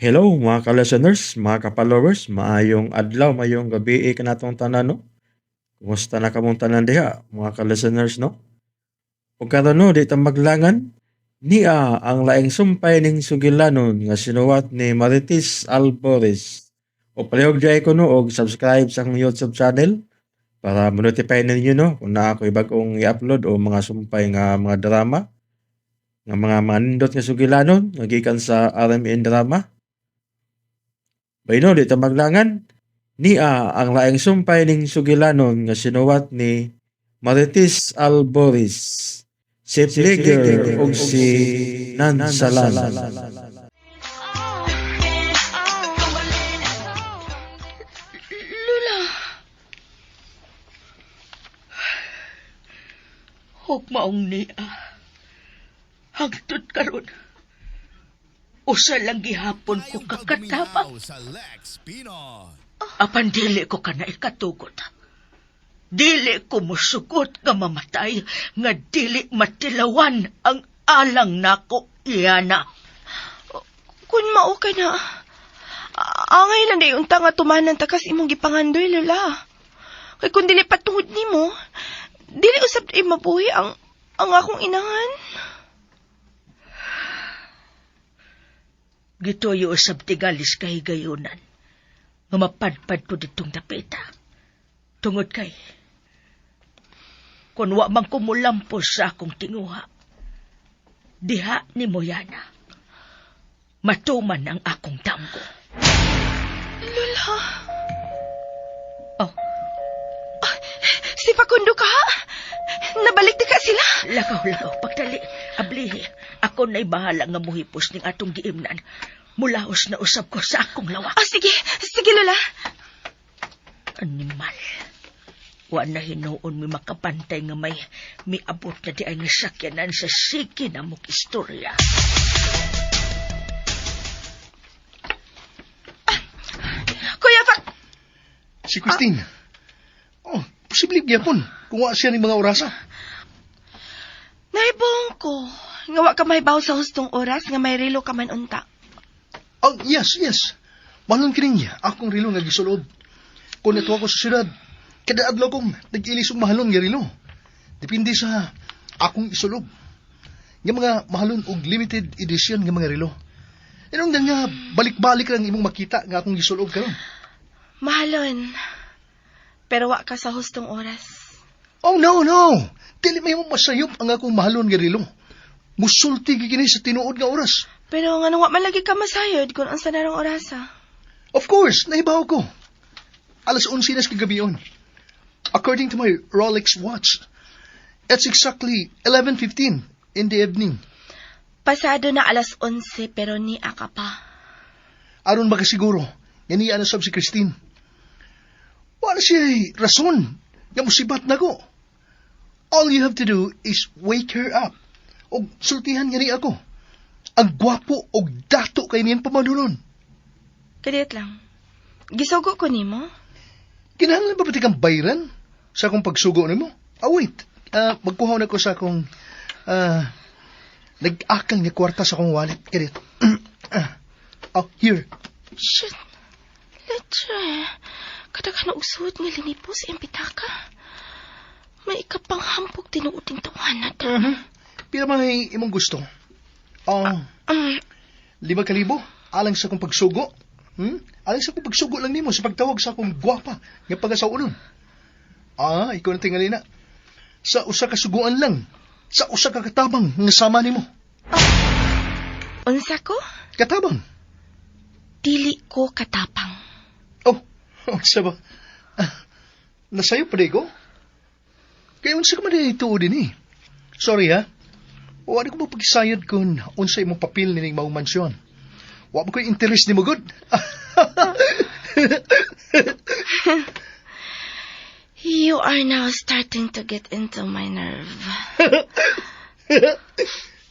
Hello mga ka-listeners, mga ka-followers, maayong adlaw, maayong gabi kanatong tanan no. Kumusta na kamong tanan diha, mga ka-listeners no? Ug karon no, di ta maglangan niya ang laing sumpay ning sugilanon nga sinuwat ni Marites Alvarez. O palihog di ko no og subscribe sa akong YouTube channel para ma-notify ninyo no kung naa ako'y bag-ong i-upload o mga sumpay nga mga drama nga mga manindot nga sugilanon nga gikan sa RMN Drama. Bayno di ta maglangan niya ang laing sumpay ning sugilanon nga sinuwat ni Marites Alboris, si Plager ug si Nansalan. Lula, hug maong niya. Hagtod karon. Usa lang gihapon ko kakatapang. Apan dili ko kana ikatugot. Dili ko musugot nga mamatay, nga dili matilawan ang alang nako iyana. Kung mao ka na, angay lang day unta nga tumanan takas imong gipangandoy, Lola. Kay kung dili patungod nimo, dili usab ay mabuhi ang akong inahan. Gituyo usab tigalis kahigayunan, nga mapadpad ko ditong dapita. Tungod kay, kung wa man ko mulampos sa akong tinguha, diha ni Moyana, matuman ang akong tanggo. Lola, Oh, si Facundo ka? Nabalik di ka sila? lakaw, pagdali, ablihi, ako na'y bahala nga muhipos ning atong giimnan. Mulaos na usab ko sa akong lawak. Sige, Lola. Animal. Wa na hinuon mi makapantay nga may miabot na di ay nasakyanan sa sige na mong istorya. Kuya Fac... Si Christine. Oh, posible gyapon kung wa siya ni mga orasa. Naibong ko. Nga wa ka mahibaw sa hustong oras nga may relo ka man unta. Oh, yes. Malon kining niya, akong rilo nga gisulob. Kung nato ako sa syudad, kada adlaw kong nag-ilis og mahalon nga rilo. Depende sa akong isulob. Nga mga mahalon og limited edition nga mga rilo. Inong nga balik-balik lang imong makita nga akong gisulob karon. Mahalon. Pero wa ka sa hustong oras. Oh, no. Dili may mo masayop ang akong mahalon nga rilo. Musulti gini sa tinuod nga oras. Pero nga nung wa man lagi ka masayod kung ang sanarang orasa. Of course, nahibaw ko. Alas 11 na sa kagabion. According to my Rolex watch, it's exactly 11:15 in the evening. Pasado na alas 11 pero ni ka pa. Aron makasiguro,ganiya na sab si Christine. Wala siya rason, nga musibat na ko. All you have to do is wake her up. O sultihan gani ako. Ang gwapo o dato kay niyan pamanunon. Kadiyat lang. Gisugo ko nimo. Kinahanglan ba pati kang bayran sa akong pagsugo nimo? Wait. Magkuhaw na ko sa akong nag-akang nga kwarta sa akong wallet. Kadit. Here. Shit. Letre. Kada ka na usod nga linipos ang pitaka. May ikapang hampog tinuuting tawanan. Pira may imong gusto? 5,000 alang sa akong pagsugo. Alang sa akong pagsugo lang nimo sa pagtawag sa akong gwapa nga pagasaunon. Ikaw na tingali na. Sa usa ka suguan lang. Sa usa ka katabang nga sama nimo. Unsa ko? Katabang. Dili ko katapang. Unsa ba? Nasayo pa ko? Kaya unsa ka man ituod din eh. Sorry ha. Wala ko magpagisayad kung unsa imong papel nining maong mansyon. Wa ba ko'y interest ni mo good? You are now starting to get into my nerve.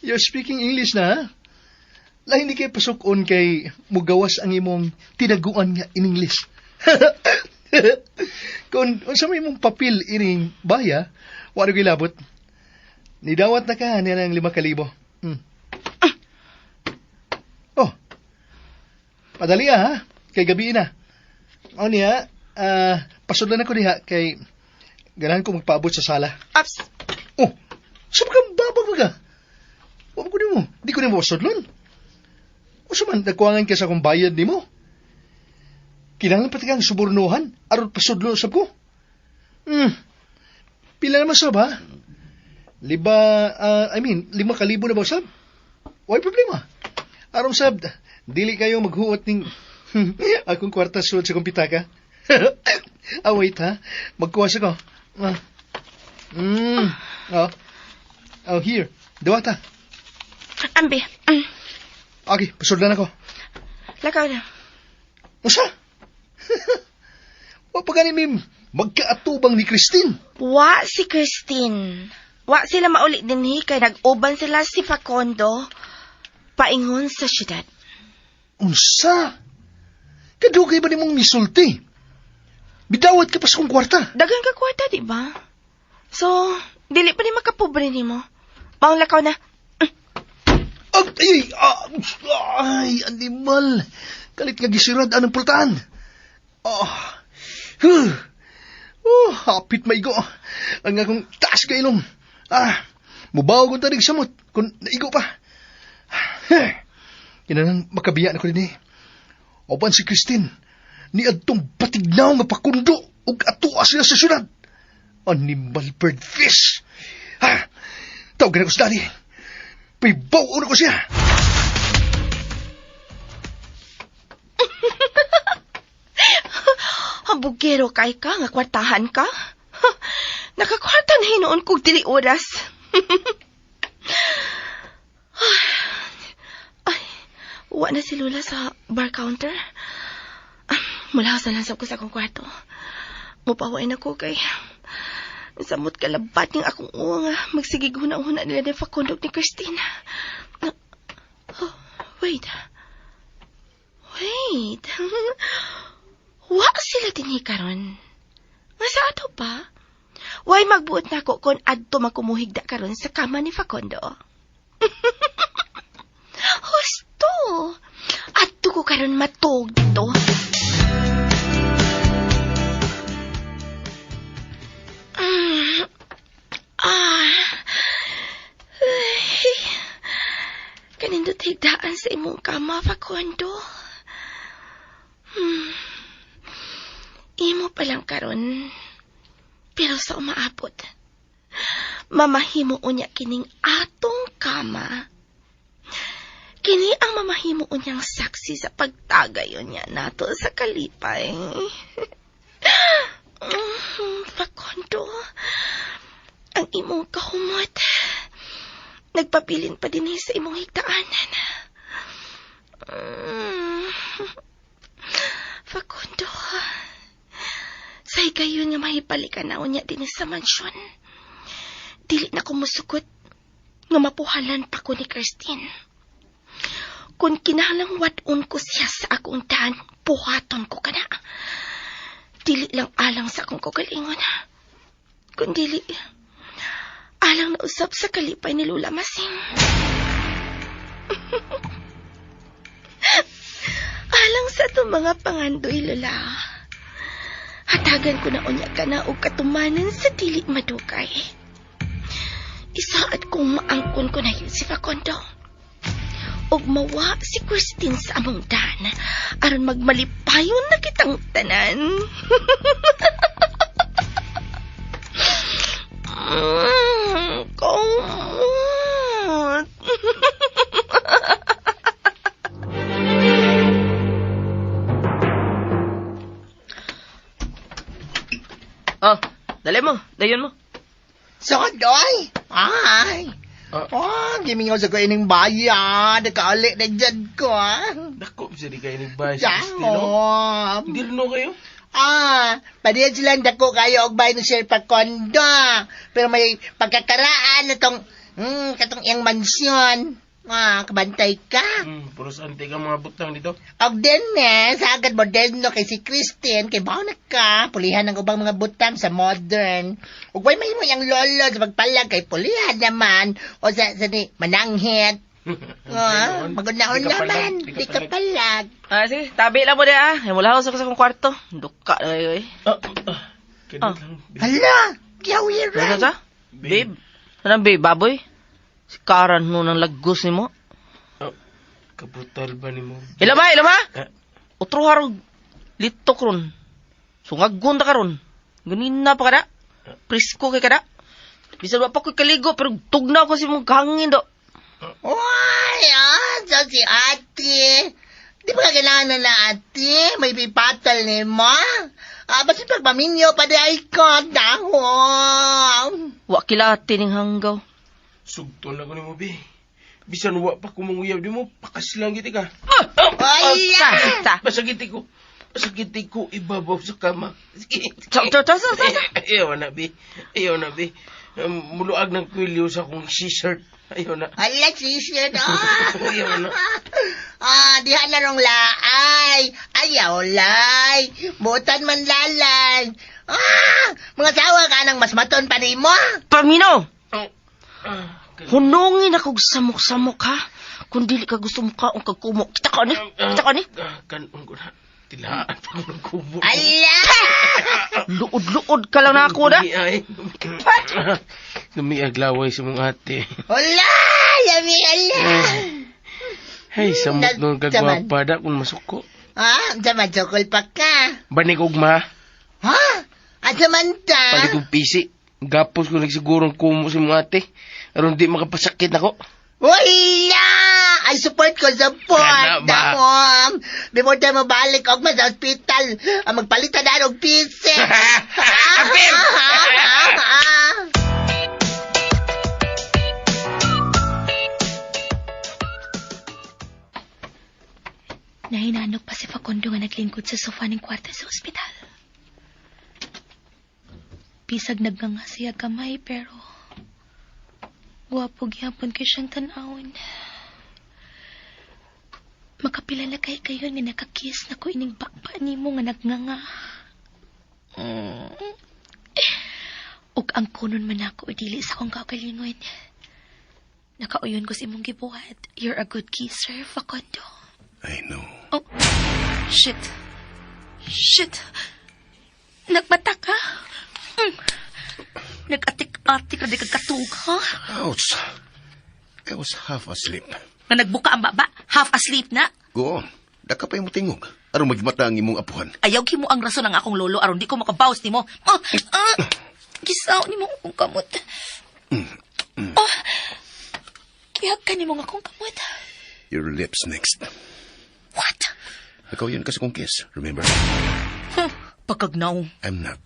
You're speaking English na, ha? Lahi hindi kayo pasukon kay mugawas ang imong tinaguan nga in English. Kung unsa may imong papel ining baya, wala ko'y labot. Nidawat na ka niya ng 5,000. Padali ha, kay gabi na. O niya, pasudlan ako diha, kay ganahan ko magpaabot sa sala. Ups, Oh, saan ka babag baga? Huwag ko di mo, di ko di mo pasudlon. O saman, nagkuhangan ka sa akong bayad ni mo. Kinahanglan pati kang subornohan, aron pasudlon sab ko. Pila naman sab ha? 5,000 na ba sab? Why problema? Aron sab, dili kayo maghuot ning akong kwarta sulod sa kumpitaka. Wait ha, magkuwas ako. Here, dawata. ambi. Okay, pasudlan ako. Lakaw na. Usa? O pa gani mim, magkaatubang ni Christine. Wa si Christine. Wa sila mauli dinhi kay nag-uban sila si Facundo paingon sa syudad. Unsa? Kadugay ba nimong misulti? Bidawat ka pa sa kong kwarta. Dagang ka kwarta, di ba? So, dili pa ni makapobre nimo. Maong lakaw na. Ay, animal. Kalit nga gisirad anong pultaan. Hapit maigo. Ang akong taas ka ilong. Mubaw kong tanig samot kung naigo pa. Kinanang makabiya na ko din eh. Opan si Christine, ni adtong batignaw nga pakundo ug atua sila sa syudad. Animal bird fish. Tawagan ako sa dali. Pibaw na ko siya. Habugero kay ka, nga kwartahan ka? Nakakwarta na hinoon kong dili oras. Ay, uwa na si Lula sa bar counter. Mulahasan lang ko sa akong kwarto. Mupawain ako kay samot kalabat ng akong uwa nga magsigig huna-huna nila ng Facondog ni Christine. Wait. Wa sila dinhi karon. Nga sa ato pa? Way magbuot na ako kung adto makumuhigda karon sa kama ni Facundo. Husto! Adto ko karon matog dito. Kanindot higdaan sa imong kama, Facundo. Imo pa lang karon. Pero sa umaabot, mamahimo unya kining atong kama. Kini ang mamahimo unyang saksi sa pagtagayon niya nato sa kalipay. Facundo, ang imong kahumot, nagpabilin pa din sa imong higdaanan. Facundo, say gayon nga mahipalikan na unya din sa mansyon. Dili na ko musukot nga mapuhalan pa ko ni Christine. Kung kinahanglang wat-on ko siya sa akong daan, puhaton ko kana. Dili lang alang sa akong kagalingon. Kung dili, alang na usap sa kalipay ni Lula Masing. Alang sa itong mga pangandoy, Lola. Hatagan ko na unya ka na o katumanan sa dili madugay. Isaad kong maangkon ko na yun si Facundo. Og mawa si Christine sa among dan aron magmalipayon na kitang tanan. Kumot. Dali mo, dayon mo. Sodoy! Ay! Gimingaw sa ko ining bayan. Nakaali na dyan ko, Dako, bisa di kayo nagbay sa Kristino. Hindi rin kayo? Padiyan silang dako kayo og bayan ng Sir Facundo. Pero may pagkakaraan na tong, katong iyang mansyon. Kabantay ka. Pero saan ka mga butang dito? Og din sa agad moderno kay si Christine, kay baon na ka, pulihan ng ubang mga butang sa modern. Ug way may mo yung lolo sa pagpalag kay pulihan naman, o sa ni mananghit. Maguna-una naman. Di ka palag. Sige, tabi lang mo na Mula ako sa kong kwarto. Duka na kayo eh. Ganun lang, babe. Hala, kiyawiran. Ano sa? Babe. Ano babe, baboy? Si Karan mo ng lagos ni mo. Kabutal ba ni mo? Ilama! Ah. Otro harog. Litok ron. Sungagon ta karon. Ganina pa kada. Presko kay kada. Bisan wa pa ko'y kaligo, pero tugnaw ko si mong hangin do. Uy, so si ate. Di ba kailangan na ate? May pipatal ni mo? Basta pagpaminyo pa di ay ko, dahon. Wa kilati ning hanggaw. Sugto na ko ni mo, be. Bisan wa pa kumanguyab di mo, pakasilang giti ka. Ay, Sa. Masagiti ko ibabaw sa kama. Sige. Sa. Ayaw na, be. Muluag ng kwilyo sa akong t-shirt. Ayaw na. hala, sisir na. Ayaw na. Diha na rong laay. Ayaw, lay. Butan man lalay. Mga sawa ka nang mas maton pa ni mo. Pamino! Ganun. Hunungin akong samok-samok ha. Kung dili ka gusto mo kaong kagkumok. Kita ka ni? Ganun ko na. Tilaan pa ko ng kubo. Ala! Luod-luod ka lang na ako na. Lumiaglaway sa mga ate. Hala! Yami, ala! Hey, samot nung kagwapa da kung masuko. Jaman-sukol pa ka. Banig ugma. At samanta. Banig og pisi. Gapos ko nagsigurong kumo sa mga ate. Aron di makapasakit ako. Wala! Ay, support ko, support. Kana ba? Damom. Before tayo mabalik, og sa hospital. Magpalitan na og pisi. Apil! Nahinanok pa si Facundo nga naglingkod sa sofa ng kwarto sa ospital. Bisag nagnganga siya kamay pero guwapo gyapon kay siyang tanawon. Makapilala kay kayo nga nakakiss na ko ining bakba nimo nga nagnganga. Ug ang kunon man ako dili sa akong kaugalingon. Nakauyon ko sa imong gibuhat. You're a good kisser, Facundo. I know. Oh, shit. Nagmata ka? Nag-atik-atik na di kagkatug, ha? Ouch. I was half asleep. Na nagbuka ang baba, half asleep na. Go on. Daka pa yung tingog. Aron magmata ang imong apuhan. Ayaw mo ang rason ng akong lolo aron di ko makabawas ni mo. Gisaw ni mo akong kamot. Kiyag ka ni mo akong kamot. Your lips next. What? Ikaw yun kasi kong kiss, remember? Pagkagnaw. I'm not.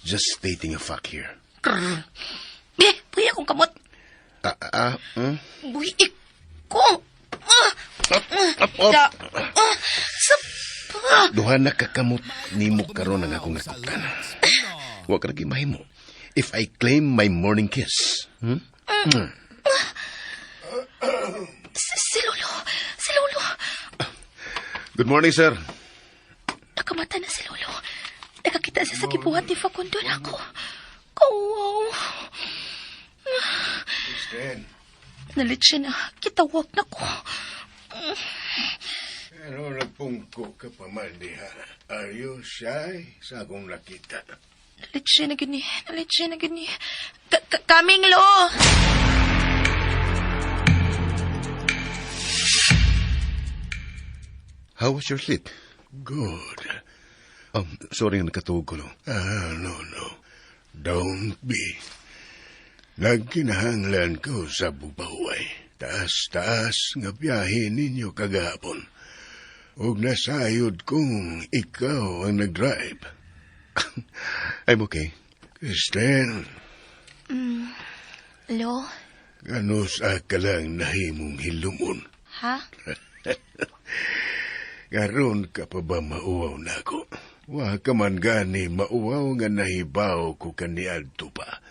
Just stating a fact here. Buhi akong kamot. Buhi ko. Duha na kakamot nimo karon ang akong nakutan. Wa ka lagi mahimo. If I claim my morning kiss. Si Lolo. Good morning, sir. Nakamata na si Lolo. Nakakita siya sa gibuhat ni Facundo na ako. Kawaw. Nalit siya na. Kitawag na ko. Ano nagpungko ka pa man diha? Are you shy sa akong nakita? Nalit siya na gani. Kaming, Lo! How was your sleep? Good. Sorry nga nakatuog ko, no? No. Don't be. Nagkinahanglan ko sa bubaway. Taas-taas nga biyahe ninyo kagahapon. Ug nasayod kong ikaw ang nag-drive. I'm okay. Kristen, Lo? ganos ka lang nahimong hilumon. Ha? Karon ka pa ba mauwaw na ako? Wa ka man gani mauwaw nga nahibaw ko kaniadto pa.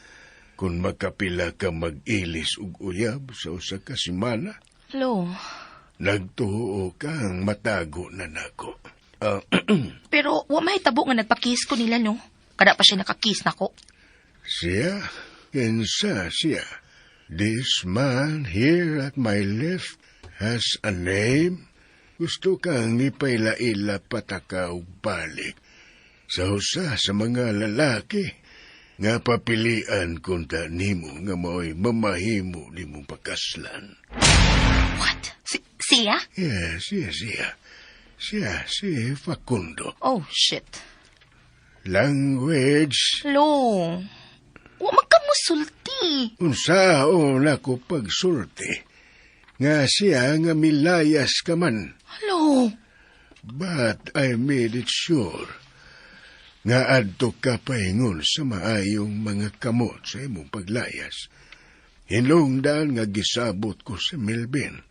Kung makapila ka mag-ilis ug uyab sa usa ka semana, Lo? nagtuo kang matago na nako. Pero wa mahitabo nga nagpakiss ko nila, no? Kada pa siya nakakiss na ko. Siya? Kinsa siya? This man here at my left has a name. Gusto kang ipailaila pataka og balik. Sa usa sa mga lalaki nga papilian kunta nimo nga mao'y mamahimo nimong pakaslan. What? Siya? Yes. Siya, si Facundo. Oh, shit. Language. Lo, wa magkamusulti. Unsaon ako pagsulti. Nga siya nga milayas ka man. Lo, But I made it sure nga adto ka paingon sa maayong mga kamot sa imong paglayas. Hinungdan nga gisabot ko sa Melvin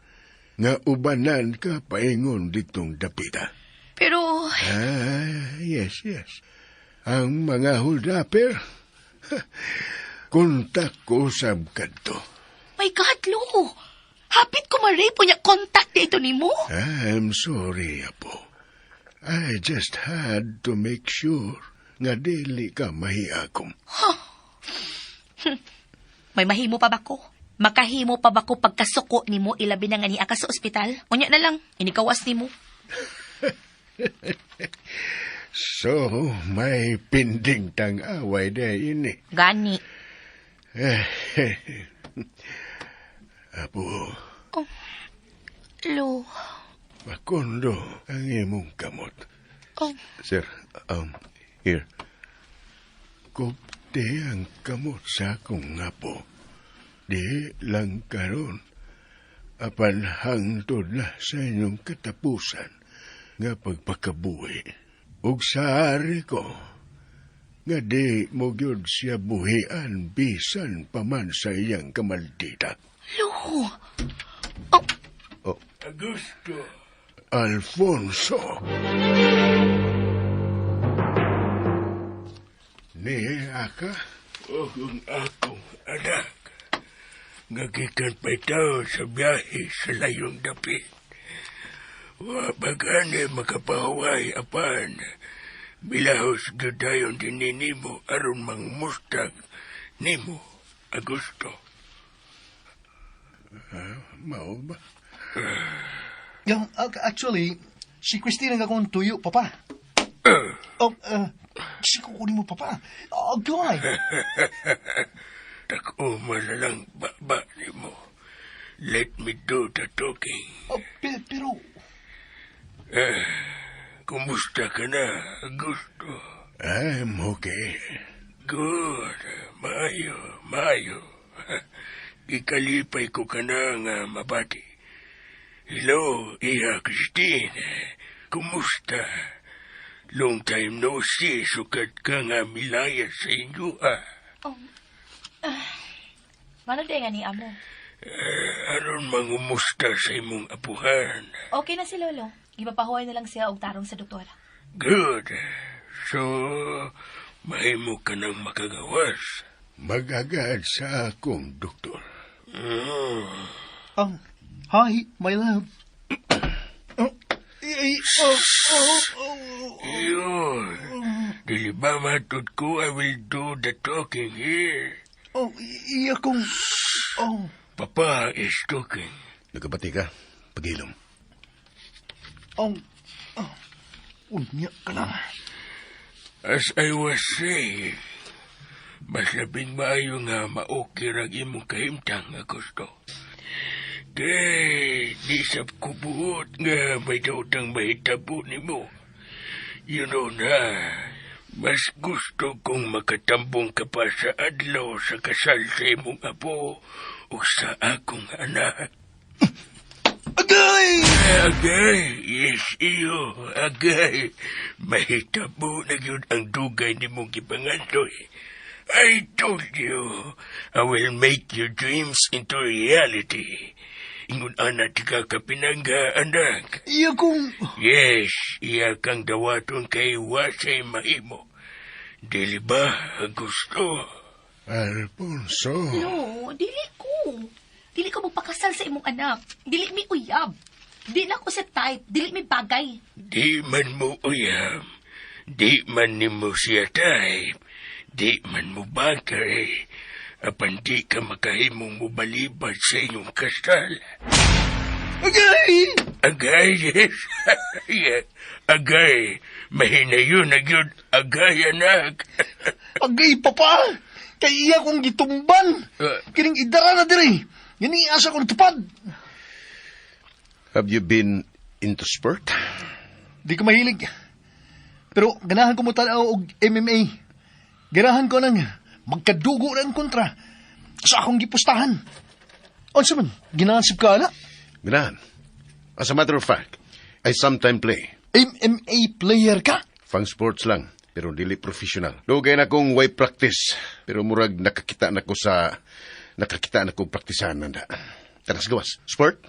nga ubanan ka paingon ditong dapita. pero... Yes. Ang mga holdapper, kontak ko sa kadto. My God, Lo. Hapit ko ma-rape niya contact dito ni mo. I'm sorry, Apo. I just had to make sure nga dili ka mahiakom. May mahimo pa ba ko? Makahimo pa ba ko pagkasuko ni mo ilabi na nga niya ka sa ospital? Unya na lang, inikawas ni mo. So, may pinding tang away na ini. Gani. Apo, Lo. Facundo ang imong kamot. Oh, Sir, here. Kupte ang kamot sa akong apo. Di lang karon. Apan hangtod na sa inyong katapusan nga pagpakabuhi. Ug sa ari ko, nga di mo gyud siya buhian bisan paman sa iyang kamaldita. Lo. Augusto. Alfonso. Ni aka o kung akong anak. Ngagikan pa ito sa biyahe sa layong dapit. Wabagane makapahaway apan. Bilahos gudayon din nimo aron mangmustag nimo, Augusto. Mao ba? Actually, si Christine nga akong tuyo, Papa. Si kukunin mo, Papa. Goy. Tako malalang baba nimo. Let me do the talking. Pero... Kumusta ka na, Augusto? I'm okay. Good. Maayo. Ikalipay ko ka na nga mabati. Hello, Iha Christine. Kumusta? Long time no see, sukat ka nga milaya sa inyo, Mano di nga ni amo? Aron mangumusta sa imong apuhan. Okay na si Lolo. Ipapahuay na lang siya og tarong sa doktora. Good. So, mahimo ka nang makagawas. Magagad sa akong doktor. Hi, my love. Yun. Dili ba matod ko, I will do the talking here. Iya kong... Papa is talking. Nagkapati ka, pag-ilom. Unya ka na. As I was saying, mas labing maayo nga maokirag imong kahimtang, Augusto. Kay, di sab ko buot nga may dautang mahitabo ni mo. You know na, mas gusto kong makatambong ka pa sa adlaw sa kasal sa imong apo o sa akong anak. Agay! Agay! Yes, iyo. Agay. Mahitabo na yun ang dugay ni mong gipangandoy. I told you, I will make your dreams into reality. Ingon anak ka kapinangga, anak. Iya kong... Yes, iya kang dawaton kay wasay mahimo. Dili ba, Augusto? Alfonso. No, dili ko. Dili ko magpakasal sa imong anak. Dili mi uyab. Dili na ko sa type. Dili mi bagay. Di man mo uyab. Di man ni mo siya type. Di man mo bagay. Apan di ka makahimong mubalibad sa inyong kasal. Agay! Agay, yes. Yeah, agay. Mahinayon na yun. Agay, anak. Agay, papa! Kay iya kong gitumban. Kining idara na diri. Yan asa kong tupad. Have you been into sport? Di ko mahilig. Pero ganahan ko mo tanaw og MMA. Ganahan ko nang magkadugo na ang kontra sa akong gipustahan. Unsa man, ginansip ka na? Ganahan. As a matter of fact, I sometimes play. MMA player ka? Fang sports lang, pero dili professional. Dugay na kong way practice, pero murag nakakita na kong praktisahan nanda. Tara sa gawas. Sport?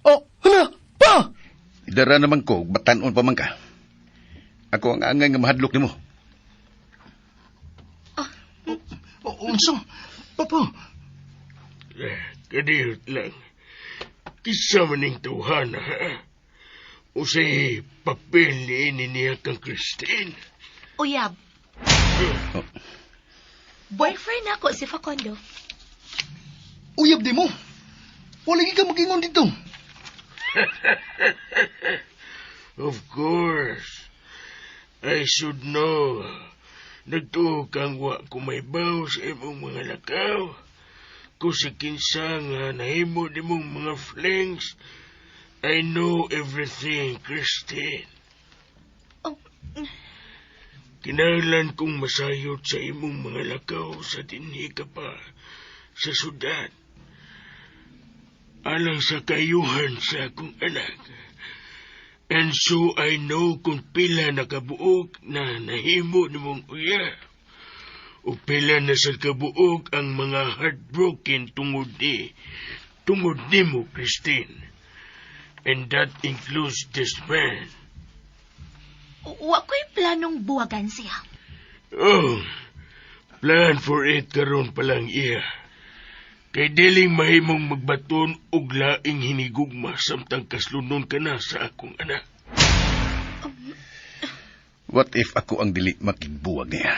Oh, hala, pa! Idara naman ko, batanon pa man ka. Ako ang angay nga mahadlok nimo. Unsa? Papa? Kadiyot lang. Kisa maning tawhana, ha? Usay papel ni niya kang Christine. Uyab. Boyfriend ako si Facundo. Uyab di mo. Wala ka mag-ingon dito. Of course. I should know. Nagtuo kang wa kumaybaw sa imong mga lakaw. Kung si kinsa nga nahimo di mong mga flings, I know everything, Christine. Kinahanglan kong masayot sa imong mga lakaw sa dinhi ka pa sa syudad. Alang sa kayuhan sa akong anak. And so I know kung pila nakabuok na nahimo ni mong uya. O pila na sa kabuok ang mga heartbroken tungod ni mo, Christine. And that includes this man. Wa ko'y planong buwagan siya. Oh, plan for it karon palang iya. Kay diling mahimong magbaton og laing hinigugma samtang kaslunon ka na sa akong anak. What if ako ang dili makigbuwag niya?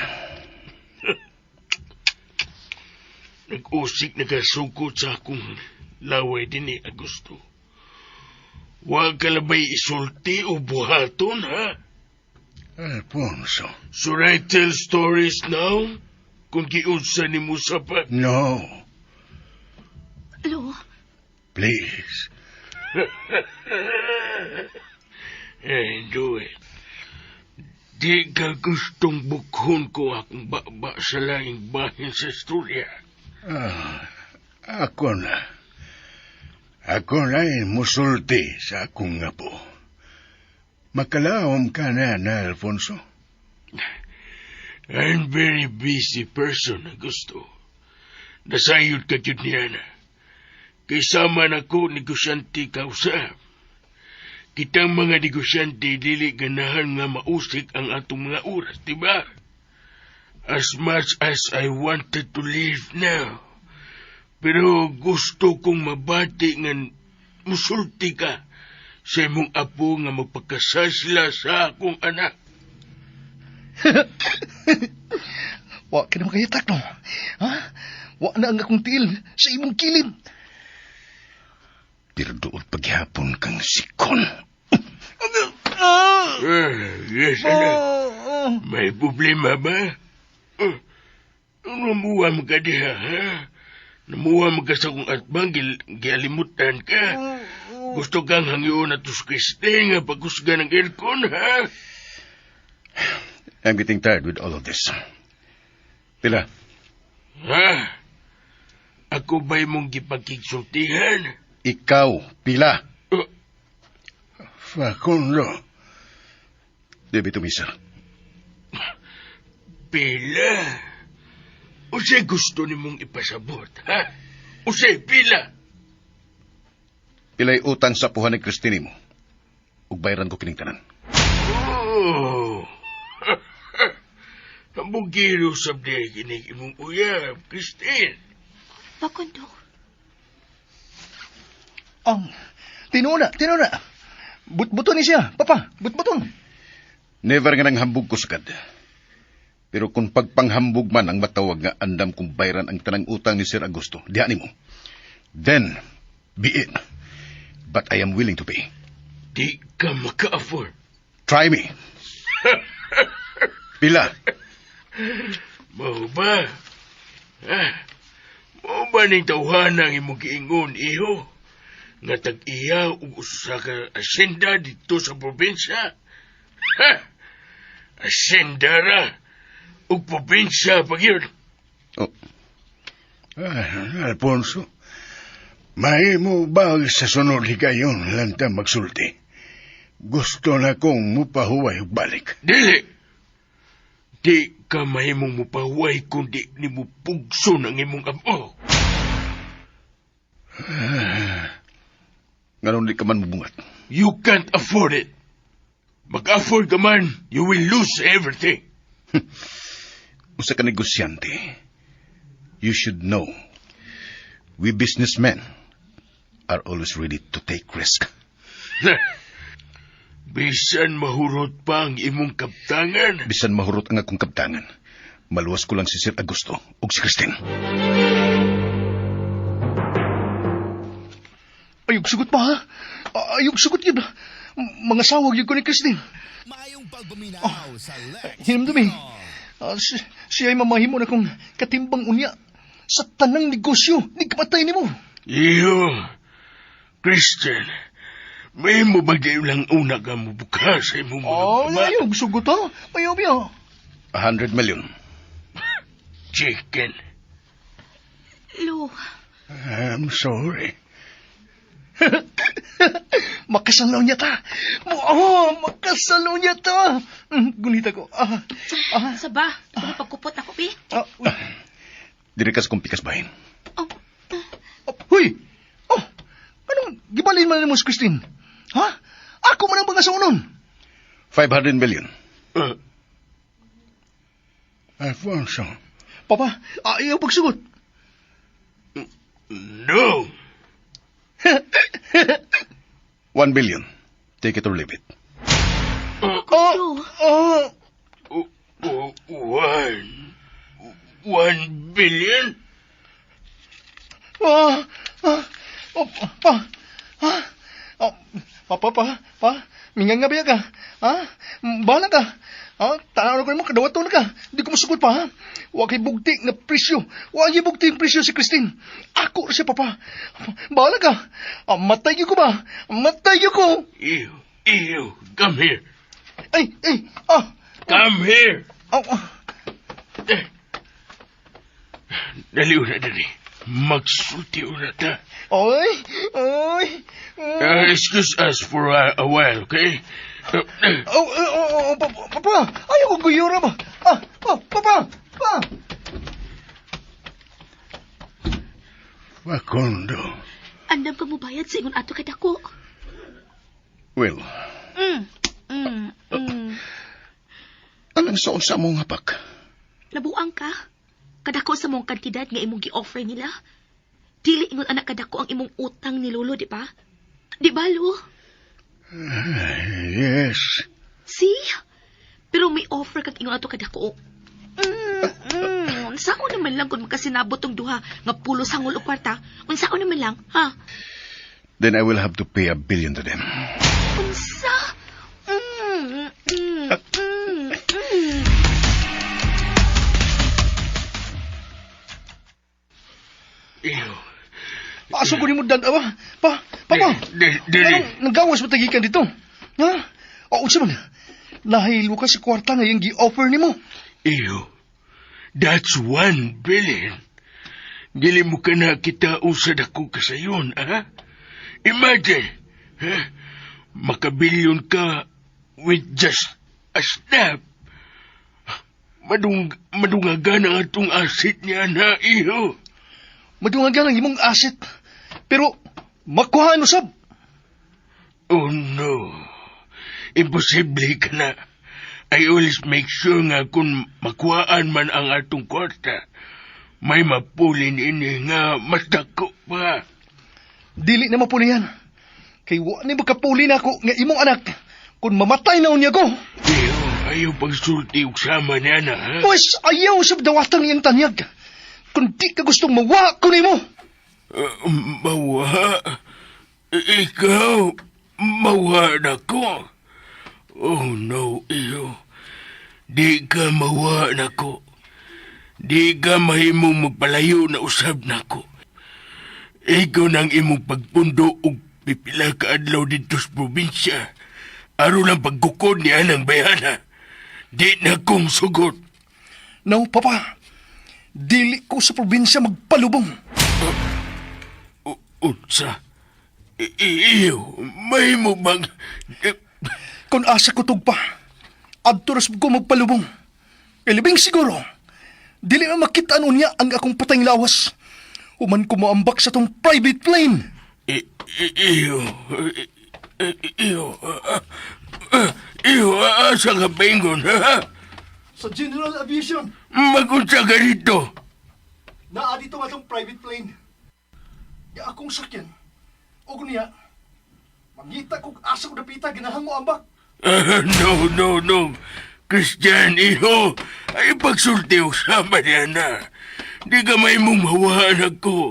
Nag-usik nagasugod sa akong laway din ni Augusto. Huwag ka labay isulti o buhaton, ha? Alfonso. Should I tell stories now? Kung giunsa ni mo sapat? No. Lo, Please. Do it. Di ka gustong bukhon ko akong baba sa laing bahin sa istorya. Ako na. Ako na musulti sa akong ngapo. Makalawom ka na, Alfonso. I'm very busy person, Augusto. Nasayod ka yun niya na. Kaysama na ko negosyante kausap. Kitang mga negosyante dili ganahan nga mausik ang atong mga oras, diba? As much as I wanted to leave now. Pero gusto kong mabati nga musulti ka sa imong apo nga magpakasal sila sa akong anak. Wa ka na makayatak, no? Ha? Wa na ang akong tiil sa imong kilid. Pero doon paghapon kang sikon. Yes, anak. May problema ba? Namuwam ka diha, ha? Namuwam ka sa kong atbang, gialimutan ka. Gusto kang hangyoon at tuskiste nga pagkusga ng aircon, ha? I'm getting tired with all of this. Pila? Ha? Ako ba'y mong gipagkiksultihan? Ikaw, pila? Facundo. Debe tumisa. Pila? Usay gusto ni mong ipasabot, ha? Usay pila? Pilay utang sa puhan ni Christine mo. Ug bayaran ko kining tanan. Oh! Ambong giro sabday kining imong uyab, Christine. Facundo. Tinuna. But-buton ni siya, papa. But-buton. Never nga nang hambog ko sagad. Pero kung pagpanghambog man ang matawag nga andam kung bayran ang tanang utang ni Sir Augusto, diyan mo. Then, be it. But I am willing to pay. Di ka maka-afford. Try me. Pila? Mao ba? Mao ba ning tawhanang imong giingon, iho? Nga tag-iya ug usa ka asyenda dito sa probinsya? Asyenda ra ug probinsya pagyud. Oh. Alfonso, may mo ba sa sunod higayon lanta magsulti? Gusto na kong mupahuway ug balik. Dili! Di ka mahimong mupahuway kundi ni mo pugso ng imong amo. Ngayon di ka man mabungat. You can't afford it. Mag-afford ka man, you will lose everything. Usa ka negosyante. You should know. We businessmen are always ready to take risk. Bisan mahurot pa ang imong kaptangan. Bisan mahurot ang akong kaptangan. Maluwas ko lang si Sir Augusto ug si Christine. Ayog sugot pa, ha? Ayog sugot yun. Mga sawag yun ko ni Christine. Mayong pagbuminaw sa Lex. Hinamdumi. Siya ay mamahimo na kong katimbang unya sa tanang negosyo ni kamatay ni mo. Iyo, Christian, may mo ba lang una ka mabuka sa imong mga baba? Ayog sugot, ha? Ayaw biya. 100 million. Chicken. Lo, I'm sorry. Makasalaw niya ta. Makasalaw niya ta. Gunita ko. saba, kung pagkupot ako, pi. Dirikas kong pikas bahin. Huy! Anong gibalin man mo si Christine? Ha? Ako man ang mga saunon. 500 million. Alfonso. Papa, ayaw pagsugot. No! 1 billion. Take it or leave it. One billion? Pa, mingang nga biya ka. Ha? Bahala ka. Ha? Tanaw na ko mo, kadawato na ka. Di ko masugot pa, ha? Huwag kay bugti na presyo. Huwag kay bugti ang presyo si Christine. Ako siya, papa. Bahala ka. Matay ko ba? Matay ko. Ew, come here. Come here. Dali una, dali. Magsulti una ta. Oy. Excuse us for a while, okay? Papa, ayaw ko guyura ba? Papa. Facundo. Andam ka mo bayad sa ingon ato kadako. Well, anong sa mong hapak? Nabuang ka. Kadako sa mong kantidad nga imong gi-offer nila. Dili ingon anak kadako ang imong utang ni Lolo, di ba? Di ba, Lo? Yes. See? Pero may offer kag ingon ato kadako. Unsaon naman lang kung makasinabot tong duha nga pulos hangol o kwarta? Unsaon naman lang, ha? Then I will have to pay 1 billion to them. Unsa? Ew. Aso ko ni mo dadawa. Papa. Dili. Nagawas mo tagikan dito. Ha? Unsa man? Nahilo ka sa kwarta nga yung gi-offer ni mo. Ew. That's 1 billion. Dili mo ka na kita usad ako kasayon, ha? Imagine, ha? Makabilyon ka with just a snap. Madungagan ang atong asset niya na, iyo. Madungagan ang imong asset. Pero, makuha ano sab? Oh no. Imposible ka na. I always make sure nga kung makuhaan man ang atong kwarta, may mapulin ini nga mas dako pa. Dili na mapuli yan. Kay wa ni makapuli na ako nga imong anak kung mamatay na unya ko. Iyo. Ayaw pagsulti og sama niya na, ha? Pues, ayaw sa dawatan niyang tanyag. Kung di ka gustong mawa ko nimo. Mawa? Ikaw? Mawa na ko? Oh no, iyo. Di ka mawa na ko. Di ka mahimong magpalayo na usab na ko. Ikaw nang imong pagpundo og pipila ka adlaw dito sa probinsya. Aro lang pagkukod niya ng bayana. Di na kong sugot. No, Papa. Dili ko sa probinsya magpalubong. Unsa? Iyo, may mo bang... Kung asa ko tugpa, adto ras ko magpalubong. Ilibing siguro, dili na makita niya ang akong patayng lawas. Human ko moambak sa tong private plane. Iyo, asa ka pengon, ha? Sa General Aviation, Magunsa ka dito. naa dito nga tong private plane. Ya akong sakyan. O niya, mangita kong asa ko napita, ganahan mo ambak. No. Christian, iho, ay pagsulti o sama niya na. Di ka may mong mawaan ako.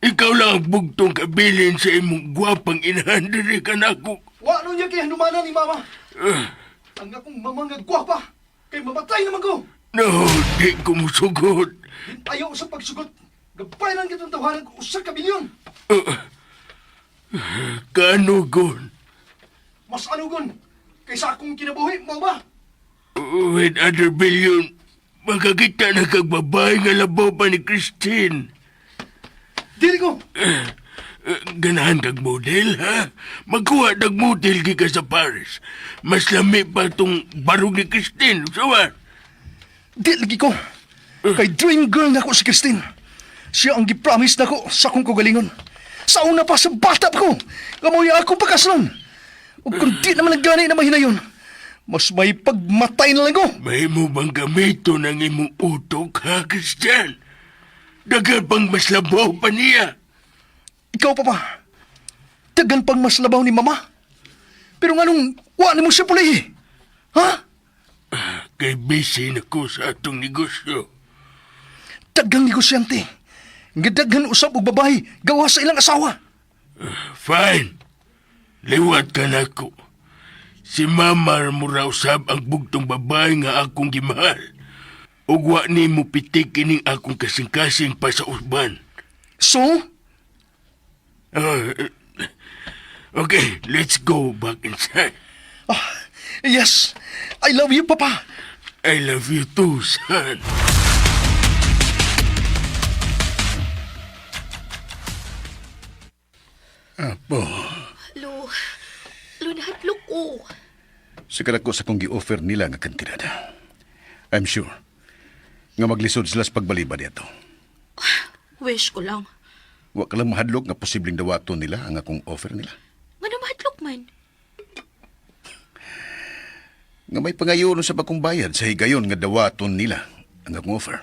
Ikaw lang ang bugtong kabilin sa imong gwapang inahandiri ka na ako. Wa ano niya kaya hanumana ni Mama. Ang akong mamang gwapa, kay mamatay naman ko. No, di ko musugot. Ayaw sa pagsugot. Gabay lang kitong tawanan ko usa ka milyon. Kanugon? Mas anugon, kaysa akong kinabuhi, mo ba? With other billion, makakita na kag babae nga labaw pa ni Christine. Dili ko. Ganahan kag model, ha? Magkuha dag model gi ka sa Paris. Mas lami pa tong barog ni Christine, sawa? Di lagi ko. Kay dream girl na ko si Christine. Siya ang gipromise na ko sa akong kagalingon. Sa una pa sa bata ko, kamoy akong pagkaslan. O kung di naman nagganay na mahinayon, mas may pagmatay na lang ko. May mo bang gamito ng imong utok, ha, Christian? Dagan pang mas labaw pa niya. Ikaw, Papa, dagan pang mas labaw ni Mama. Pero nga nung wala mo siya pulay, ha? Kay busy na ko sa atong negosyo. Dagang negosyante. Nga daghan usab og babae gawa sa ilang asawa. Fine. Liwat ka na ko. Si Mama mo raw usab ang bugtong babae nga akong gimahal. Ug wa ni mo pitik kining akong kasing-kasing pa sa usban. So? Okay, let's go back inside. Yes. I love you, Papa. I love you too, son. Apo, Lo, nahatlok ko. Sa ko sa kong gi-offer nila nga kantidad. I'm sure nga maglisod sila sa pagbalibad ito. Wish ko lang. Wa ka lang mahadlok nga posibleng dawaton nila ang akong offer nila. Nga na mahatlok man. Nga may pangayon sa bakong bayad sa higayon nga dawaton nila ang akong offer.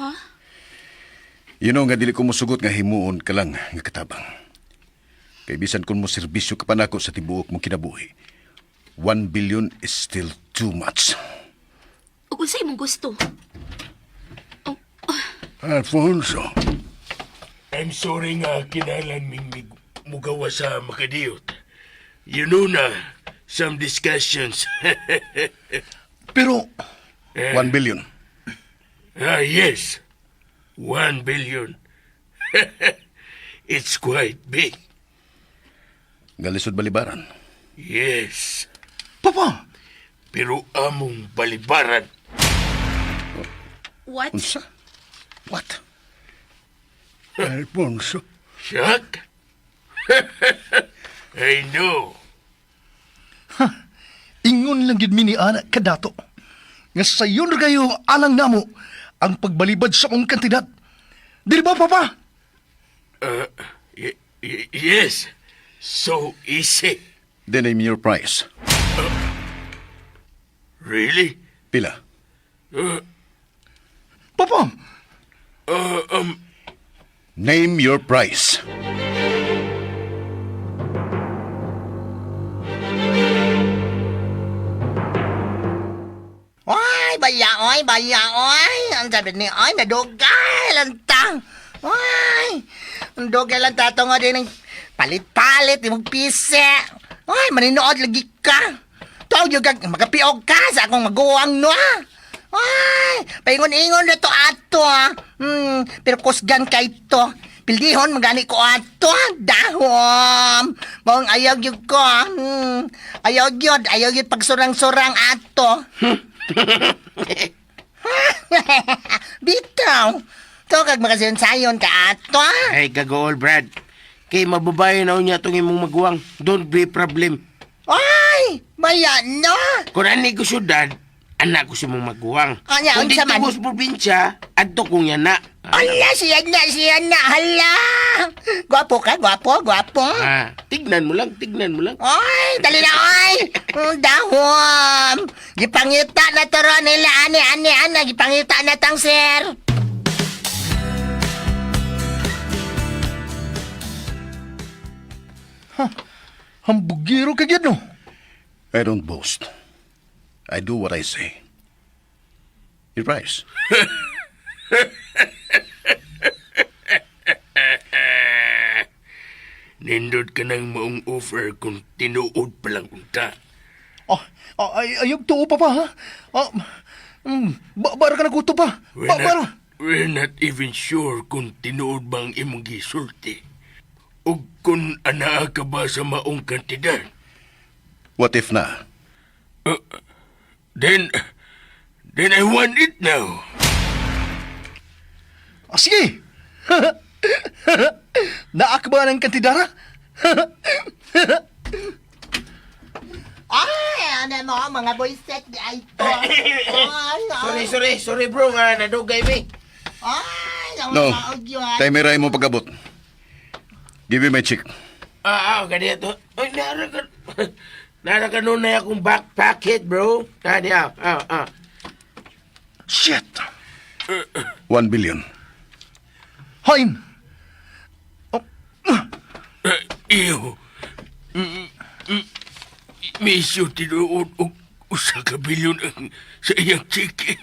Ha? You know nga dili ko musugot nga himuon ka lang nga katabang. Kay bisan kun mo serbisyo ka pa nako sa tibuok mong kinabuhi, 1 billion is still too much. O kung sa'yo mong gusto. Alfonso, I'm sorry nga kinalan ming mugawa sa makadiyot. You know na, some discussions. Pero, 1 billion. Yes. 1 billion. It's quite big. Galisod balibaran. Yes. Papa, Pero among balibaran. What? Unsa? What? Alfonso, Shock? I know. ingon lang gid mi ni anak kadato. Nga sayon kayo alang namo ang pagbalibad sa akong kantidad. Dili ba, Papa? Yes. So easy. Then name your price. Really? Pila? Papa, Name your price. oy, baya, oy. Ang sabi ni, oy, nadugay lantang. Oy, nadugay lang tato nga din ng palit-palit, yung pise. Oy, maninood lagi ka. Tuaw yung magapiog ka sa akong maguwang no, ha? Oy, paingon-ingon na to ato, ha? Pero kusgan ka ito. Pildihon, magani ko ato, ha? Dahom. Mawang ayaw yun ko, ha? Ayaw yun pagsurang-surang ato. Bitaw. To kag makasayon ka ato, ha? Ay, kagool, Brad. Kay mababayo na niya itong imong maguwang. Don't be problem. Ay, bayan no? Kung ani ko syudad, anak ko si mong maguwang. Anya, Kung unsa man? dito sa probinsya, adto kong yan na. Ala, siya na, hala. Gwapo ka, gwapo. Tignan mo lang. Ay, dali na, ay. Dahom. Gipangita na taro nila, ani, gipangita na tang, sir. Hambugiro ka gyud no. I don't boast. I do what I say. It rise. Nindot ka ng maong offer kung tinuod pa lang unta. Ayog tuo pa ha. Bara ka naguto pa. Bara. We're not even sure kung tinuod bang imong gisulti. O kung anaa ka ba sa maong kantidad. What if na? Then I want it now. Sige. Naakba ng kantidara? Ay, ano mo, mga boyset di ay to. Sorry bro, nga nadugay mi. Ay, No. Tayo may mo pag-abot. Give me my check. Ganito. Ay, nara ka nun na akong back pocket, bro. Kanya, Shit. 1 billion. Hain. Iyo. Misyo tinuod og usa ka bilyon ang sa iyang chiki.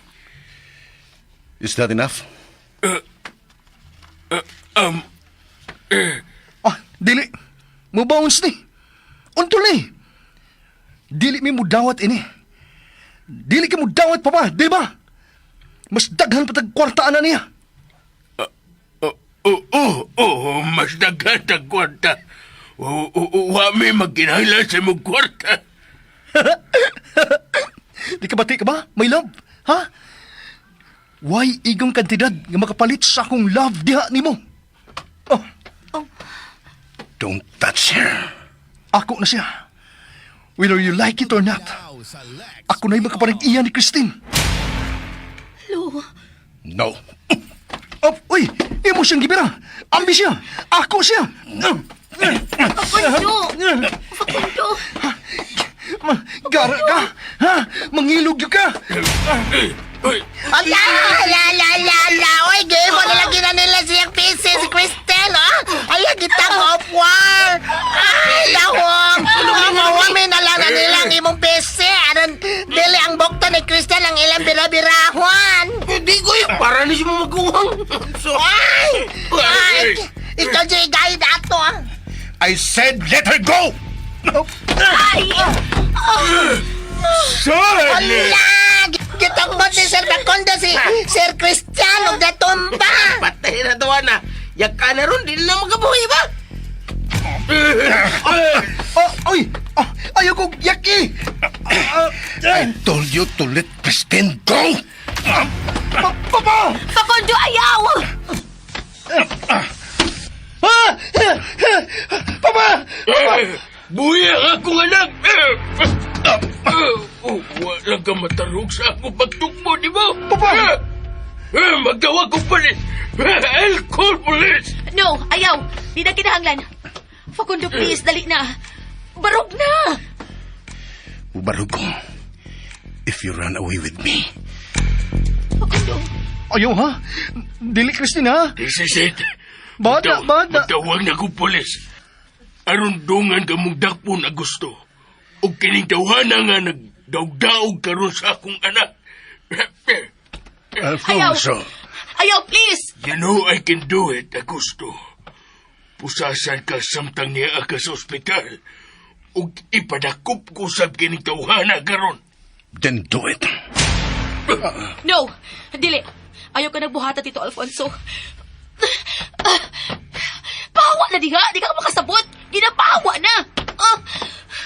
Is that enough? Dili. Mo bounce ni. Untol ni. Dili mi mo dawat ini. Dili ka mo dawat pa ba, di ba? Mas daghan pa tag kwartaan na niya. Mas daghan ang kwarta. Wa may magkinahanglan sa mong kwarta. Di ka bati ka ba, my love? Ha? Why igong kantidad nga makapalit sa akong love diha nimo? Don't touch her. Ako na siya. Whether you like it or not. Ako na'y makapanag-iya ni Christine. Lo, No. Uy! Imo siyang gibira! Ambi siya! Ako siya! Facundo! Facundo! Gara ka! Ha? Mangilog yun ka! Ala! Oy, game mo nalagyan na nila siyang PC si Cristel, ha? Ay, gitang off-war! Ay, lawong! Mawami na lang na nilang imong PC. Aron, dili ang bukto ni Cristel ang ilang birabirahon. Di ko yun. Para na siya maguwang. Ay! Ikaw siya guide ato, ha? I said let her go! Ala! Gitambot ni Sir Facundo si Sir Christian og datumba. Patay na to, na. Yak ka na ron, di na magabuhay ba? Uy! Ayaw kong yaki! I told you to let Christine go! Papa! Facundo, ayaw! Papa! Buya ang akong anak! Wala ka matarog sa akong pagtukmo, di ba? Papa! Magtawag ko palit! I'll call police! No, ayaw! Di na kinahanglan. Facundo, please, dali na. Barog na! Ubarog ko. If you run away with me. Facundo. Ayaw ha? Dili Christine ha? This is it. Bada! Magtawag na ko polis. Aron dungan ka mong dakpon na gusto. O kining tawhana nga nagdaog-daog karon sa akong anak. Alfonso. Ayaw, please! You know I can do it, Augusto. Pusasan ka samtang niya ka sa ospital. Ug ipadakop ko sa kining tawhana karon. Then do it. No! Dili! Ayaw ka nagbuhata, Tito Alfonso. Pahawa na diha! Di ka makasabot! Ginapahawa na!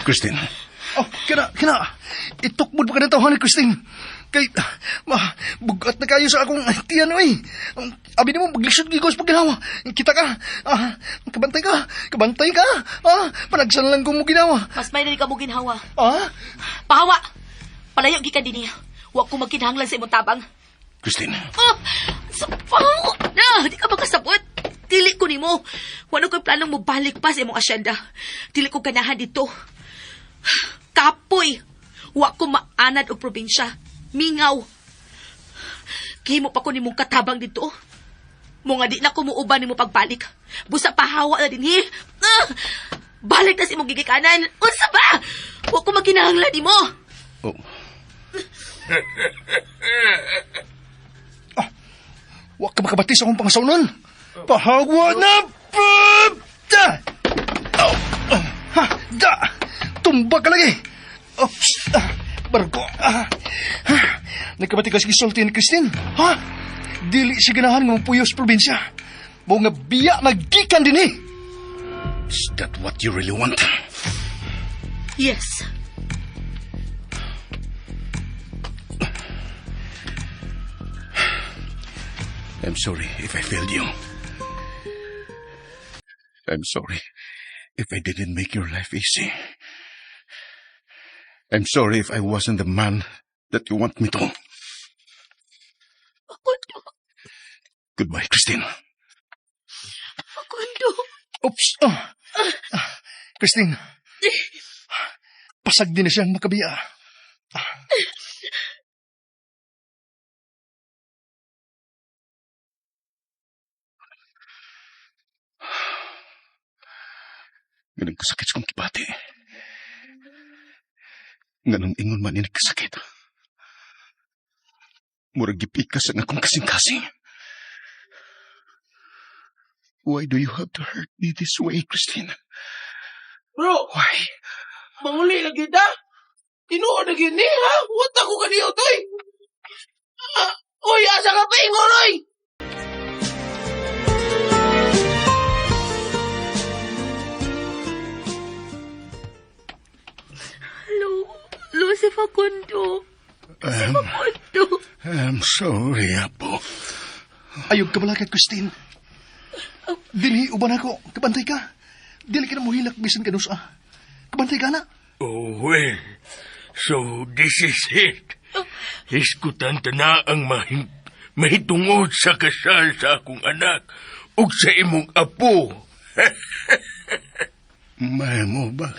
Christine, Oh, kina. Itukbod pa ka ng tawahan ni Christine. Kay, bugat na kayo sa akong tiyan, oy. Abi mo, maglisod gigos pag ginawa. Kita ka. Kabantay ka. Panagsan lang kong mo ginawa. Mas may na di ka mo ginhawa. Pahawa! Palayo gikan din niya. Huwag ko magkinahanglan sa imong tabang. Christine. Sa pahawa na! Di ka makasabot. Dili ko nimo. Wala ko'y planong mo balik pa sa imong asyenda. Dili ko ganahan dito. Kapoy! Huwag ko maanad o probinsya. Mingaw. Kihimo pa ko nimong katabang dito. Mga di na kumuuban nimo pagbalik. Busa pahawa na din balik na si imong gigikanan. Unsa ba? Huwag ko magkinahanglan nimo. Oh. Huwag ka makabatis akong pangasaunan. Pahawa na! Tumba ka lagi! Bargo! Nagkabati ka sige sulti ni Christine. Dili si ganahan ng puyos probinsya. Mga biya naggikan din eh. Is that what you really want? Yes. I'm sorry if I failed you. I'm sorry if I didn't make your life easy. I'm sorry if I wasn't the man that you want me to. Akundo. Goodbye, Christine. Akundo. Oops! Christine. Pasag din na siyang makabiya. Ganun kasakit sa kong kibati. Ganun ingon man ini kasakit. Murag gipikas ang akong kasing-kasing. Why do you have to hurt me this way, Christine? Bro, Why? manguli lagi ta. Tinuod na gini, ha? What ako kaniyo, toy? Uy, asa ka pa ingon, oy? Hello, si Facundo. I'm sorry, Apo. Ayog ka bala kay Christine. Dili, uban ako. Kabantay ka. Dili ka na muhilak bisan ka nusa. Kabantay ka na. Oh, well. So, this is it. Iskutan ta na ang mahitungod sa kasal sa akong anak ug sa imong apo. Mahal mo ba?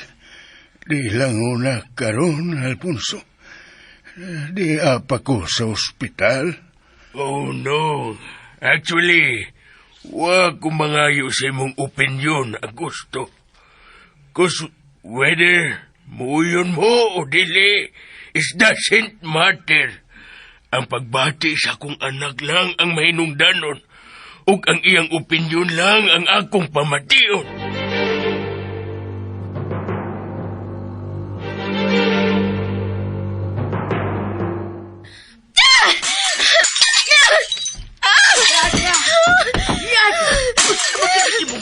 Di lang una karon, Alfonso. Di apa ko sa ospital. Oh, no. Actually, wag ko mangayo sa imong opinyon, Augusto. Cause whether muyon mo o dili, it doesn't matter. Ang pagbati sa akong anak lang ang mahinungdanon ug ang iyang opinyon lang ang akong pamation.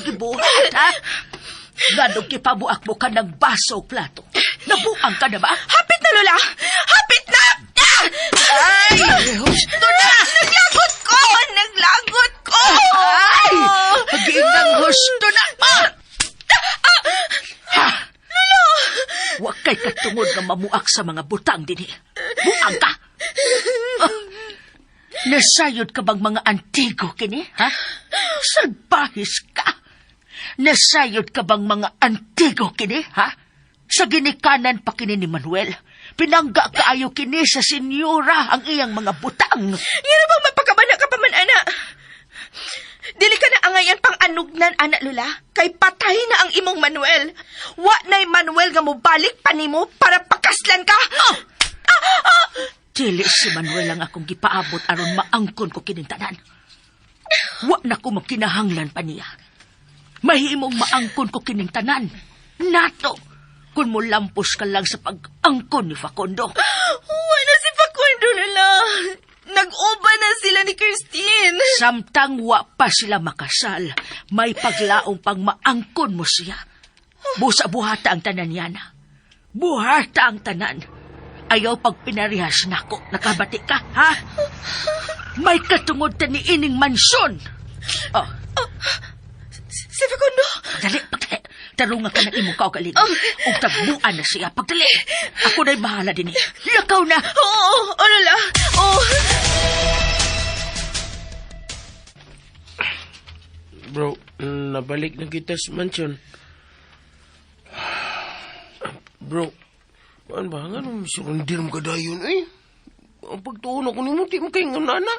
Gibuhat, ha? Ganong kipabuak mo ka ng baso o plato. Nabuang ka na ba? Hapit na, Lola! Hapit na! Ay! Husto na! Naglagot ko! Naglagot ko! Ay! Mag-iinang husto na! Ha? Lolo! Huwag kay katungod na mamuak sa mga butang din. Buang ka! Nasayod ka bang mga antigo kini, ha? Salbahis ka! Nasayod ka bang mga antigo kini, ha? Sa ginikanan pa kini ni Manuel, pinangga kaayo kini sa senyora ang iyang mga butang. Yan bang mapakabana ka pa man, ana? Dili ka na angayan pang anugnan, ana, Lola. Kay patay na ang imong Manuel. Wa na'y Manuel nga mo balik pa nimo para pakaslan ka. Dili si Manuel lang akong gipaabot aron maangkon ko kining tanan. Wa na ko magkinahanglan pa niya. Mahimong maangkon ko kining tanan. Nato, kung mo lampos ka lang sa pag-angkon ni Facundo. Wala si Facundo nila. Nag-uba na sila ni Christine. Samtang wa pa sila makasal, may paglaong pang maangkon mo siya. Busa buhata ang tanan yana. Buhata ang tanan. Ayaw pag pinarihas nako, nakabati ka, ha? May katungod ta ni ining mansyon. Oh, Si Facundo? pagdali. Tarunga ka na imong kaugaling. Ug tagbuan na siya. Pagdali. Ako na'y bahala din eh. Lakaw na. Oo, Lola. Oo. Bro, nabalik na kita sa mansion. Bro, ano ba? Ano surundir mo kadayon eh? Ang pagtuon ako ni mo, di mo kayong nana.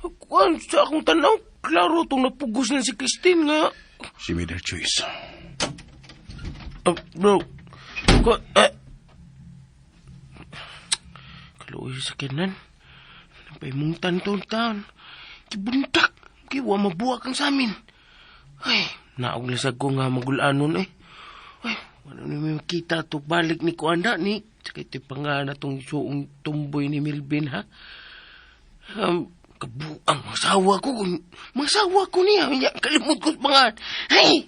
Kuan, sa akong tanaw, klaro itong napugos na si Christine nga. She made her choice. Bro, kaluoy sa kinan. Napaimuntan taon-taon. Kibuntak. Kiwa mabuwak ang sa amin. Ay, naog lasag ko nga magulanon eh. Ay, ano ni may makita to balik ni Kuanda ni. Tsaka ito pa nga na itong suong tumboy ni Milvin ha. Kabuang masawa ko. Masawa ko niya. Kalimut ko pa nga. Ay!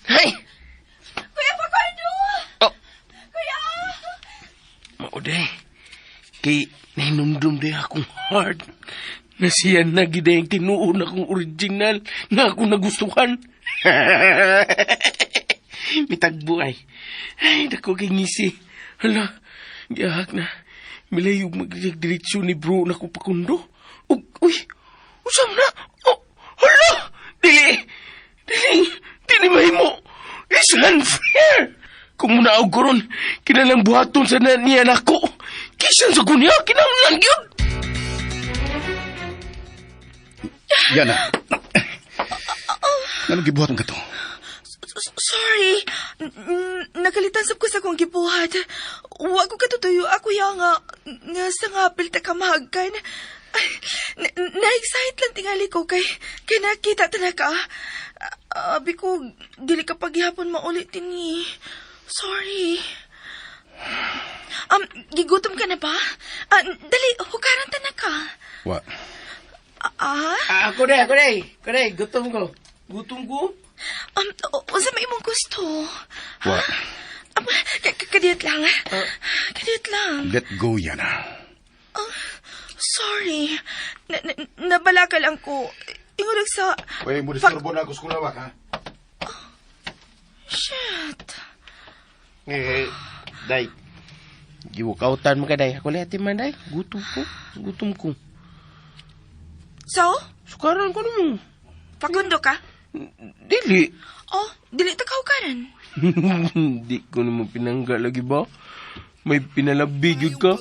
Ay! Kuya Facundo! Oh! Kuya! Mauday. Kay nahinumdum din akong heart. Na siya na gida yung tinuon akong original na ako nagustuhan. Mitagbo ay. Ay, dako kay ngisi. Hala, gihak na. Milayog magdiretso ni bro na ko Facundo. Uy, usam na. Oh, hala, dili mahimo. It's unfair. Kung munaog ko ron, kinalang buhaton sa niya nako. Kisan sa kunya, kinanglan yun. Yana. Anong gibuhat ka to? Sorry. Nakalitan ko sa kong gibuhat. Wa ko katutuyo ako nga sa ngapil ta kamahagkan. Na-excite lang tingali ko kay nakita ta na ka. Abi ko, dili ka paghihapon maulit ni. Sorry. Gigutom ka na ba? Dali, hukaran ta na ka. Wa. Ako day. Gutom ko. Unsa may imong gusto? Wa. Kadiyot lang. Kadiyot lang. Let go, Yana. Sorry. Nabala ka lang ko. Ingulag sa... Pwede mo disturbo na ako sa kulawak, ha? Shit. Day. Giwakautan mo ka, day. Ako lehati man, day. Gutom ko. So? Sukaran ko naman. Facundo ka? Dili. Dili ta kaukaran. Di ko naman pinangga lagi ba? May pinalabig ka.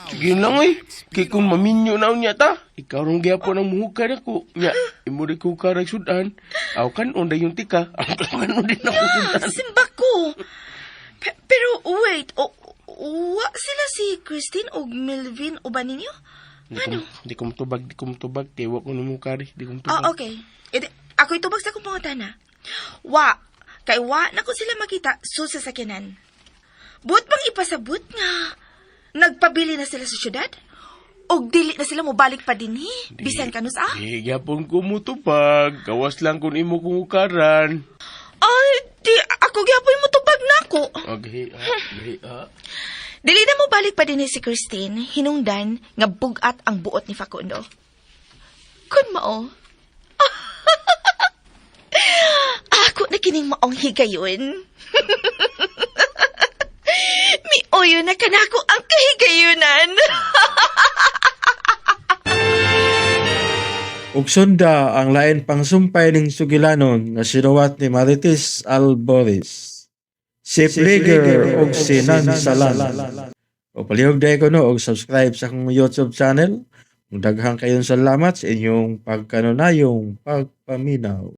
Sige lang eh. Kaya kung maminyo na niya ta, ikaw rong gyapon ang muhukar ako. Nya, imo rin ko karag sudan. Aw kan onda yung tika. Aw kan onda din ako sudan. Simba ko. Pero wait, wa sila si Christine o Melvin o ba ninyo? Ano? Di ko matubag. Tiwa ko nung mukari. Di ko matubag. Okay. Ako itubag sa kong pangutana. Kay wa na ko sila makita sa sakyanan. Buot bang ipasabot nga nagpabili na sila sa syudad? O dili na sila mo balik pa din bisan kanus Di gyapon ko mutubag. Gawas lang kung imo kong ukaran. Ay, di ako gyapon mo tubag na ako. Okay. Dili na mo balik pa din si Christine, hinungdan nga bugat ang buot ni Facundo. Kun mao. Ako na kining maong higayon. Miuyo na kanako ang kahigayunan. Ug sunda ang lain pang sumpay ning sugilanon nga sinuwat ni Marites Alboris. Si Plager ug si Nansalan. O palihog day ko no og subscribe sa akong YouTube channel. Daghang kayong salamat sa inyong pagkanunayong pagpaminaw.